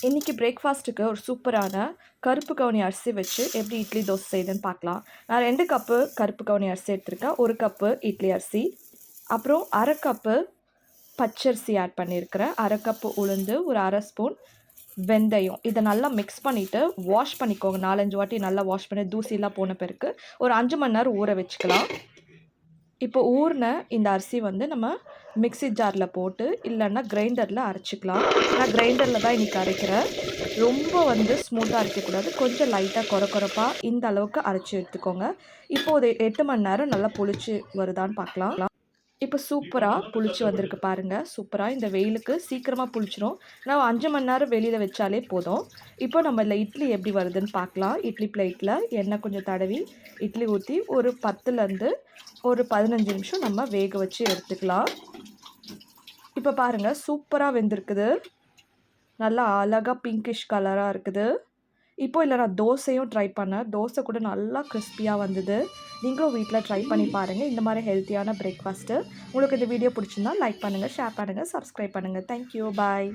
இன்றைக்கி பிரேக்ஃபாஸ்ட்டுக்கு ஒரு சூப்பரான கருப்பு கவுனி அரிசி வச்சு எப்படி இட்லி தோசை செய்யுதுன்னு பார்க்கலாம். நான் 2 கப்பு கருப்பு கவுனி அரிசி எடுத்திருக்கேன். 1 கப்பு இட்லி அரிசி, அப்புறம் 1/2 கப்பு பச்சரிசி ஆட் பண்ணியிருக்கிறேன். 1/2 கப்பு உளுந்து, ஒரு 1/2 ஸ்பூன் வெந்தயம். இதை நல்லா மிக்ஸ் பண்ணிவிட்டு வாஷ் பண்ணிக்கோங்க. 4-5 வாட்டி நல்லா வாஷ் பண்ணி தூசிலாம் போன பிறகு ஒரு 5 மணி நேரம் ஊற வச்சுக்கலாம். இப்போ ஊறின இந்த அரிசி வந்து நம்ம மிக்ஸி ஜாரில் போட்டு இல்லைன்னா கிரைண்டரில் அரைச்சிக்கலாம். நான் கிரைண்டரில் தான் இன்றைக்கி அரைக்கிறேன். ரொம்ப வந்து ஸ்மூத்தாக அரைக்கக்கூடாது, கொஞ்சம் லைட்டாக கொரப்பாக இந்த அளவுக்கு அரைச்சி எடுத்துக்கோங்க. இப்போது 8 மணி நேரம் நல்லா புளிச்சு வருதான்னு பார்க்கலாம். இப்போ சூப்பராக புளிச்சு வந்திருக்கு பாருங்கள். சூப்பராக இந்த வெயிலுக்கு சீக்கிரமாக புளிச்சிடும். நான் 5 மணி நேரம் வெளியில் வச்சாலே போதும். இப்போ நம்ம இதில் இட்லி எப்படி வருதுன்னு பார்க்கலாம். இட்லி பிளேட்டில் எண்ணெய் கொஞ்சம் தடவி இட்லி ஊற்றி ஒரு 10லேருந்து ஒரு 15 நிமிஷம் நம்ம வேக வச்சு எடுத்துக்கலாம். இப்போ பாருங்கள் சூப்பராக வெந்திருக்குது. நல்லா அழகாக பிங்கிஷ் கலராக இருக்குது. இப்போ இல்லை நான் தோசையும் ட்ரை பண்ணேன். தோசை கூட நல்லா கிறிஸ்பியாக வந்தது. நீங்களும் வீட்டில் ட்ரை பண்ணி பாருங்கள். இந்த மாதிரி ஹெல்த்தியான பிரேக்ஃபாஸ்ட்டு. உங்களுக்கு இந்த வீடியோ பிடிச்சிருந்தா லைக் பண்ணுங்கள், ஷேர் பண்ணுங்கள், சப்ஸ்கிரைப் பண்ணுங்கள். தேங்க்யூ, பாய்.